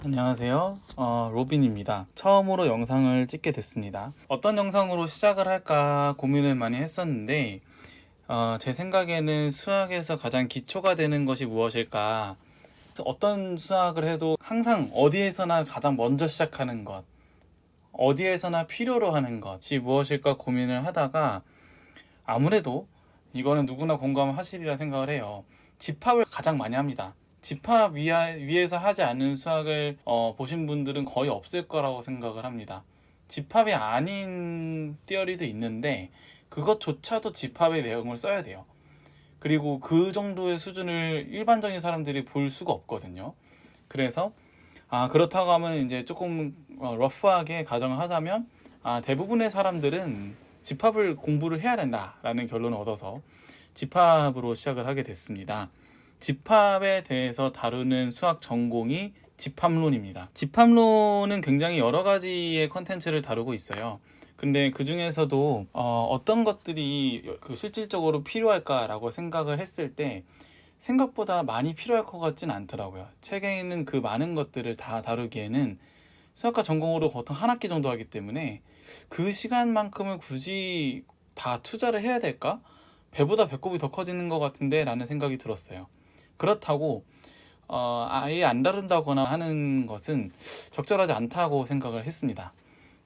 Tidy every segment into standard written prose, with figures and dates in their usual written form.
안녕하세요. 로빈입니다. 처음으로 영상을 찍게 됐습니다. 어떤 영상으로 시작을 할까 고민을 많이 했었는데, 제 생각에는 수학에서 가장 기초가 되는 것이 무엇일까? 어떤 수학을 해도 항상 어디에서나 가장 먼저 시작하는 것, 어디에서나 필요로 하는 것이 무엇일까 고민을 하다가, 아무래도 이거는 누구나 공감하시리라 생각을 해요. 집합을 가장 많이 합니다. 집합 위에서 하지 않은 수학을 보신 분들은 거의 없을 거라고 생각을 합니다. 집합이 아닌 띠어리도 있는데 그것조차도 집합의 내용을 써야 돼요. 그리고 그 정도의 수준을 일반적인 사람들이 볼 수가 없거든요. 그래서 그렇다고 하면 이제 조금 러프하게 가정을 하자면 대부분의 사람들은 집합을 공부를 해야 된다라는 결론을 얻어서 집합으로 시작을 하게 됐습니다. 집합에 대해서 다루는 수학 전공이 집합론입니다. 집합론은 굉장히 여러 가지의 컨텐츠를 다루고 있어요. 근데 그 중에서도 어떤 것들이 실질적으로 필요할까라고 생각을 했을 때 생각보다 많이 필요할 것 같진 않더라고요. 책에 있는 그 많은 것들을 다 다루기에는 수학과 전공으로 보통 한 학기 정도 하기 때문에 그 시간만큼을 굳이 다 투자를 해야 될까? 배보다 배꼽이 더 커지는 것 같은데 라는 생각이 들었어요. 그렇다고 아예 안 다룬다거나 하는 것은 적절하지 않다고 생각을 했습니다.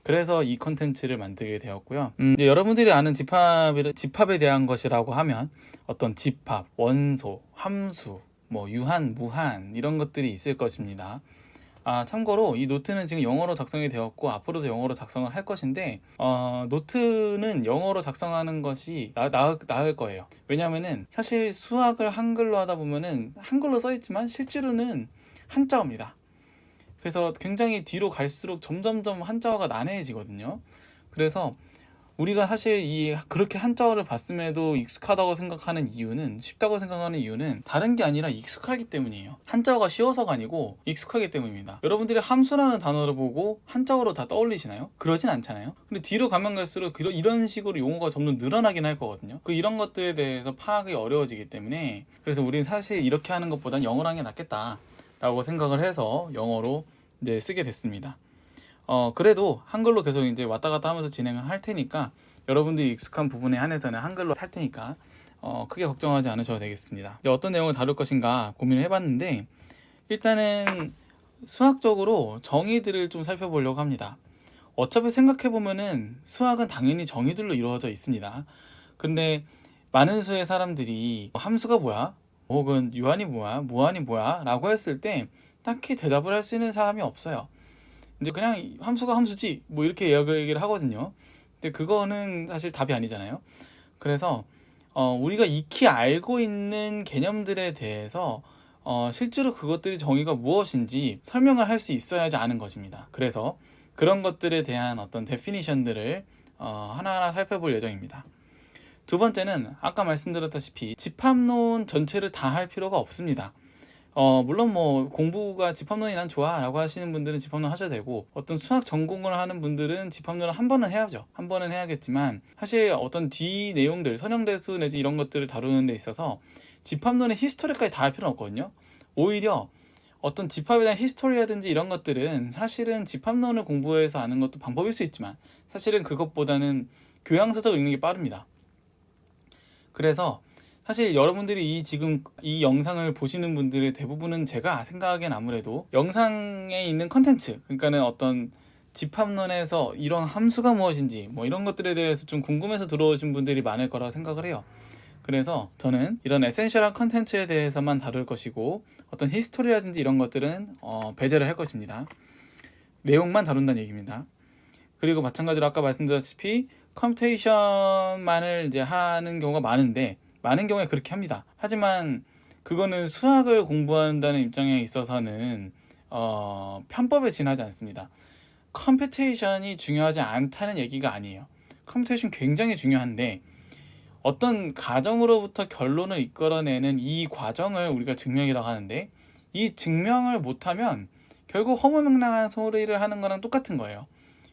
그래서 이 컨텐츠를 만들게 되었고요. 이제 여러분들이 아는 집합에 대한 것이라고 하면 어떤 집합, 원소, 함수, 유한, 무한 이런 것들이 있을 것입니다. 참고로 이 노트는 지금 영어로 작성이 되었고 앞으로도 영어로 작성을 할 것인데 노트는 영어로 작성하는 것이 나을 거예요. 왜냐면은 사실 수학을 한글로 하다 보면은 한글로 써있지만 실제로는 한자어입니다. 그래서 굉장히 뒤로 갈수록 점점점 한자어가 난해해지거든요. 그래서 우리가 사실 그렇게 한자어를 봤음에도 익숙하다고 생각하는 이유는, 쉽다고 생각하는 이유는 다른 게 아니라 익숙하기 때문이에요. 한자어가 쉬워서가 아니고 익숙하기 때문입니다. 여러분들이 함수라는 단어를 보고 한자어로 다 떠올리시나요? 그러진 않잖아요. 근데 뒤로 가면 갈수록 이런 식으로 용어가 점점 늘어나긴 할 거거든요. 이런 것들에 대해서 파악이 어려워지기 때문에, 그래서 우리는 사실 이렇게 하는 것보단 영어로 하는 게 낫겠다 라고 생각을 해서 영어로 이제 쓰게 됐습니다. 그래도 한글로 계속 이제 왔다 갔다 하면서 진행을 할 테니까 여러분들이 익숙한 부분에 한해서는 한글로 할 테니까 크게 걱정하지 않으셔도 되겠습니다. 이제 어떤 내용을 다룰 것인가 고민을 해봤는데, 일단은 수학적으로 정의들을 좀 살펴보려고 합니다. 어차피 생각해보면은 수학은 당연히 정의들로 이루어져 있습니다. 근데 많은 수의 사람들이 함수가 뭐야? 혹은 유한이 뭐야? 무한이 뭐야? 라고 했을 때 딱히 대답을 할 수 있는 사람이 없어요. 이제 그냥 함수가 함수지 이렇게 얘기를 하거든요. 근데 그거는 사실 답이 아니잖아요. 그래서 우리가 익히 알고 있는 개념들에 대해서 실제로 그것들이 정의가 무엇인지 설명을 할 수 있어야지 아는 것입니다. 그래서 그런 것들에 대한 어떤 데피니션들을 하나하나 살펴볼 예정입니다. 두 번째는 아까 말씀드렸다시피 집합론 전체를 다 할 필요가 없습니다. 물론 공부가 집합론이 난 좋아 라고 하시는 분들은 집합론 하셔도 되고, 어떤 수학 전공을 하는 분들은 집합론을 한 번은 해야죠. 한 번은 해야겠지만 사실 어떤 뒤 내용들, 선형대수 내지 이런 것들을 다루는 데 있어서 집합론의 히스토리까지 다 할 필요는 없거든요. 오히려 어떤 집합에 대한 히스토리라든지 이런 것들은 사실은 집합론을 공부해서 아는 것도 방법일 수 있지만 사실은 그것보다는 교양서적 읽는 게 빠릅니다. 그래서 사실 여러분들이 지금 이 영상을 보시는 분들의 대부분은 제가 생각하기엔 아무래도 영상에 있는 컨텐츠, 그러니까는 어떤 집합론에서 이런 함수가 무엇인지 이런 것들에 대해서 좀 궁금해서 들어오신 분들이 많을 거라고 생각을 해요. 그래서 저는 이런 에센셜한 컨텐츠에 대해서만 다룰 것이고, 어떤 히스토리라든지 이런 것들은 배제를 할 것입니다. 내용만 다룬다는 얘기입니다. 그리고 마찬가지로 아까 말씀드렸다시피 컴퓨테이션만을 이제 하는 경우가 많은 경우에 그렇게 합니다. 하지만 그거는 수학을 공부한다는 입장에 있어서는 편법에 지나지 않습니다. 컴퓨테이션이 중요하지 않다는 얘기가 아니에요. 컴퓨테이션 굉장히 중요한데 어떤 가정으로부터 결론을 이끌어내는 이 과정을 우리가 증명이라고 하는데, 이 증명을 못하면 결국 허무맹랑한 소리를 하는 거랑 똑같은 거예요.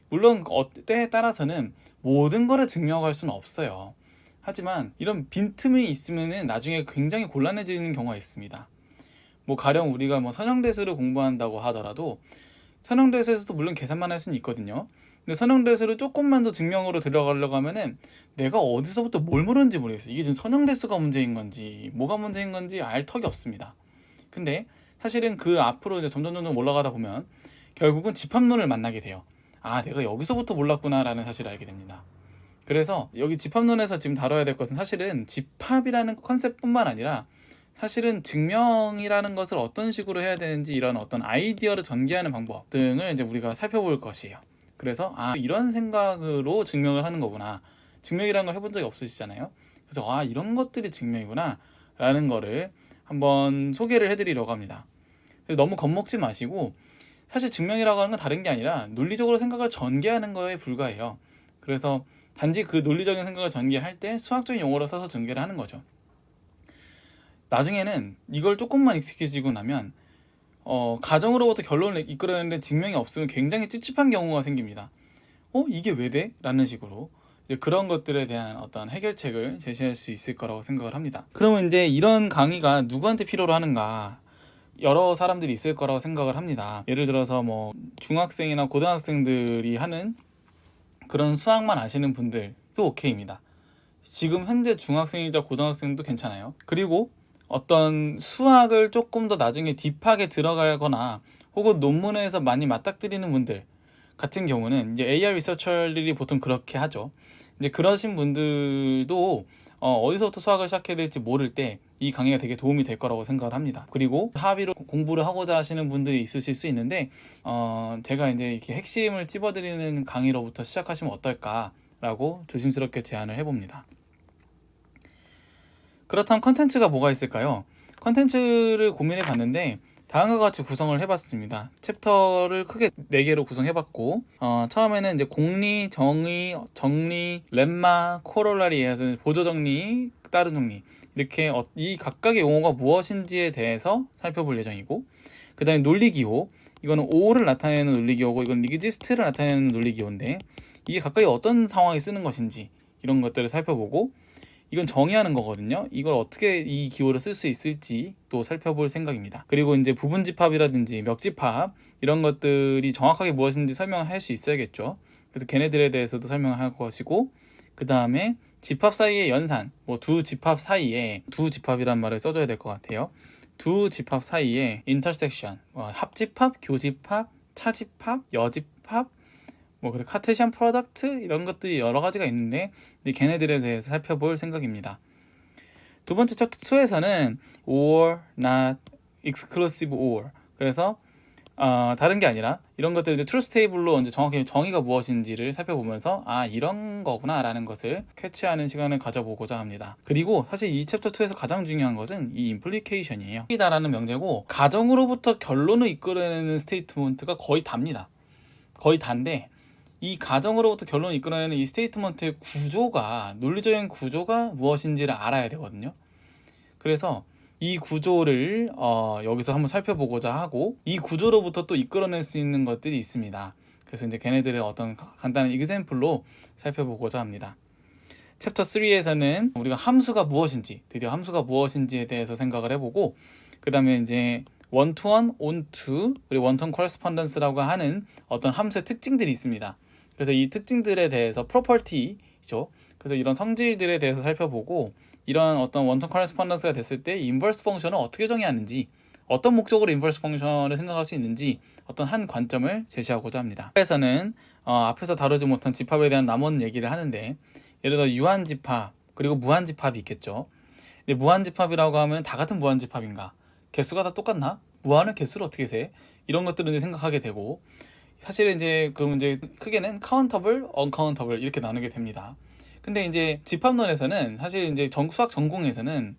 물론 때에 따라서는 모든 거를 증명할 수는 없어요. 하지만 이런 빈틈이 있으면 나중에 굉장히 곤란해지는 경우가 있습니다. 뭐 가령 우리가 뭐 선형대수를 공부한다고 하더라도 선형대수에서도 물론 계산만 할 수는 있거든요. 근데 선형대수를 조금만 더 증명으로 들어가려고 하면은 내가 어디서부터 뭘 모르는지 모르겠어요. 이게 지금 선형대수가 문제인 건지 뭐가 문제인 건지 알 턱이 없습니다. 근데 사실은 그 앞으로 이제 점점 올라가다 보면 결국은 집합론을 만나게 돼요. 아, 내가 여기서부터 몰랐구나라는 사실을 알게 됩니다. 그래서 여기 집합론에서 지금 다뤄야 될 것은 사실은 집합이라는 컨셉뿐만 아니라 사실은 증명이라는 것을 어떤 식으로 해야 되는지 이런 어떤 아이디어를 전개하는 방법 등을 이제 우리가 살펴볼 것이에요. 그래서 이런 생각으로 증명을 하는 거구나. 증명이라는 걸 해본 적이 없으시잖아요. 그래서 이런 것들이 증명이구나 라는 거를 한번 소개를 해드리려고 합니다. 너무 겁먹지 마시고 사실 증명이라고 하는 건 다른 게 아니라 논리적으로 생각을 전개하는 거에 불과해요. 그래서 단지 그 논리적인 생각을 전개할 때 수학적인 용어를 써서 전개를 하는 거죠. 나중에는 이걸 조금만 익숙해지고 나면 가정으로부터 결론을 이끌어내는데 증명이 없으면 굉장히 찝찝한 경우가 생깁니다. 이게 왜 돼? 라는 식으로 이제 그런 것들에 대한 어떤 해결책을 제시할 수 있을 거라고 생각을 합니다. 그러면 이제 이런 강의가 누구한테 필요로 하는가? 여러 사람들이 있을 거라고 생각을 합니다. 예를 들어서 뭐 중학생이나 고등학생들이 하는 그런 수학만 아시는 분들도 오케이입니다. 지금 현재 중학생이자 고등학생도 괜찮아요. 그리고 어떤 수학을 조금 더 나중에 딥하게 들어가거나 혹은 논문에서 많이 맞닥뜨리는 분들 같은 경우는 이제 AI 리서처들이 보통 그렇게 하죠. 이제 그러신 분들도 어디서부터 수학을 시작해야 될지 모를 때 이 강의가 되게 도움이 될 거라고 생각을 합니다. 그리고 합의로 공부를 하고자 하시는 분들이 있으실 수 있는데 제가 이제 이렇게 핵심을 찝어드리는 강의로부터 시작하시면 어떨까라고 조심스럽게 제안을 해봅니다. 그렇다면 컨텐츠가 뭐가 있을까요? 컨텐츠를 고민해 봤는데 다음과 같이 구성을 해봤습니다. 챕터를 크게 4개로 구성해봤고 처음에는 이제 공리, 정의, 정리, 렘마, 코롤라리 해서 보조정리, 다른 정리 이렇게 이 각각의 용어가 무엇인지에 대해서 살펴볼 예정이고 그 다음에 논리기호 이거는 O를 나타내는 논리기호고 이건 리지스트를 나타내는 논리기호인데 이게 각각이 어떤 상황에 쓰는 것인지 이런 것들을 살펴보고 이건 정의하는 거거든요. 이걸 어떻게 이 기호를 쓸 수 있을지 또 살펴볼 생각입니다. 그리고 이제 부분집합이라든지 멱집합 이런 것들이 정확하게 무엇인지 설명할 수 있어야겠죠. 그래서 걔네들에 대해서도 설명할 것이고 그 다음에 집합 사이의 연산, 뭐 두 집합 사이에 두 집합이란 말을 써줘야 될 것 같아요. 두 집합 사이에 인터섹션, 합집합, 교집합, 차집합, 여집합 뭐 그리고 카테시안 프로덕트 이런 것들이 여러 가지가 있는데 걔네들에 대해서 살펴볼 생각입니다. 두 번째 챕터 2에서는 or, not, exclusive or 그래서 다른 게 아니라 이런 것들을 이제 truth table로 이제 정확히 정의가 무엇인지를 살펴보면서 이런 거구나 라는 것을 캐치하는 시간을 가져보고자 합니다. 그리고 사실 이 챕터 2에서 가장 중요한 것은 이 implication이에요. 이다라는 명제고 가정으로부터 결론을 이끌어내는 스테이트먼트가 거의 답니다. 거의 단데 이 가정으로부터 결론을 이끌어내는 이 스테이트먼트의 구조가 논리적인 구조가 무엇인지를 알아야 되거든요. 그래서 이 구조를 여기서 한번 살펴보고자 하고 이 구조로부터 또 이끌어낼 수 있는 것들이 있습니다. 그래서 이제 걔네들의 어떤 간단한 example로 살펴보고자 합니다. 챕터 3에서는 우리가 함수가 무엇인지 드디어 함수가 무엇인지에 대해서 생각을 해보고 그 다음에 이제 one-to-one, on-to 그리고 one-to-one correspondence라고 하는 어떤 함수의 특징들이 있습니다. 그래서 이 특징들에 대해서 property죠. 그래서 이런 성질들에 대해서 살펴보고 이런 어떤 원턴 커레스폰던스가 됐을 때 인버스 펑션을 어떻게 정의하는지 어떤 목적으로 인버스 펑션을 생각할 수 있는지 어떤 한 관점을 제시하고자 합니다. 에서는 앞에서 다루지 못한 집합에 대한 남은 얘기를 하는데 예를 들어 유한집합 그리고 무한집합이 있겠죠. 근데 무한집합이라고 하면 다 같은 무한집합인가? 개수가 다 똑같나? 무한을 개수를 어떻게 세? 이런 것들을 이제 생각하게 되고 사실은 이제 그럼 이제 크게는 countable, uncountable 이렇게 나누게 됩니다. 근데 이제 집합론에서는 사실 이제 수학 전공에서는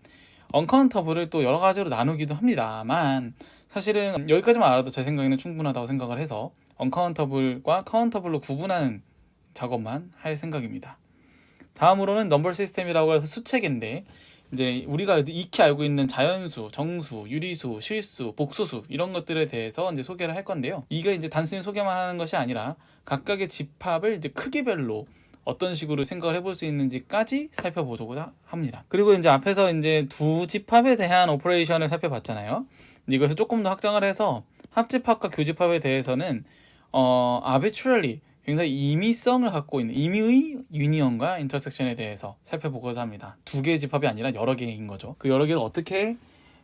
uncountable을 또 여러 가지로 나누기도 합니다만 사실은 여기까지만 알아도 제 생각에는 충분하다고 생각을 해서 uncountable과 countable로 구분하는 작업만 할 생각입니다. 다음으로는 number system이라고 해서 수체계인데 이제 우리가 익히 알고 있는 자연수, 정수, 유리수, 실수, 복소수 이런 것들에 대해서 이제 소개를 할 건데요. 이게 이제 단순히 소개만 하는 것이 아니라 각각의 집합을 이제 크기별로 어떤 식으로 생각을 해볼 수 있는지까지 살펴보고자 합니다. 그리고 이제 앞에서 이제 두 집합에 대한 오퍼레이션을 살펴봤잖아요. 이것을 조금 더 확장을 해서 합집합과 교집합에 대해서는 arbitrarily 굉장히 임의성을 갖고 있는 임의의 유니언과 인터섹션에 대해서 살펴보고자 합니다. 두 개의 집합이 아니라 여러 개인 거죠. 그 여러 개를 어떻게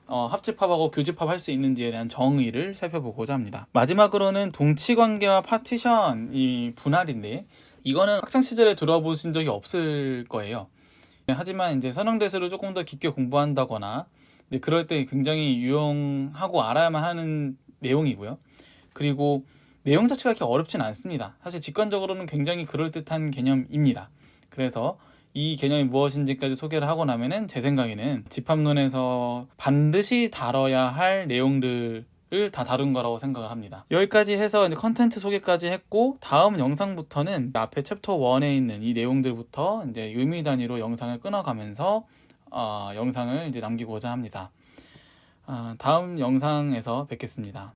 합집합하고 교집합할 수 있는지에 대한 정의를 살펴보고자 합니다. 마지막으로는 동치관계와 파티션 이 분할인데, 이거는 학창 시절에 들어보신 적이 없을 거예요. 하지만 이제 선형대수를 조금 더 깊게 공부한다거나 그럴 때 굉장히 유용하고 알아야만 하는 내용이고요. 그리고 내용 자체가 그렇게 어렵진 않습니다. 사실 직관적으로는 굉장히 그럴듯한 개념입니다. 그래서 이 개념이 무엇인지까지 소개를 하고 나면은 제 생각에는 집합론에서 반드시 다뤄야 할 내용들을 다 다룬 거라고 생각을 합니다. 여기까지 해서 이제 컨텐츠 소개까지 했고, 다음 영상부터는 앞에 챕터 1에 있는 이 내용들부터 이제 의미 단위로 영상을 끊어가면서 영상을 이제 남기고자 합니다. 다음 영상에서 뵙겠습니다.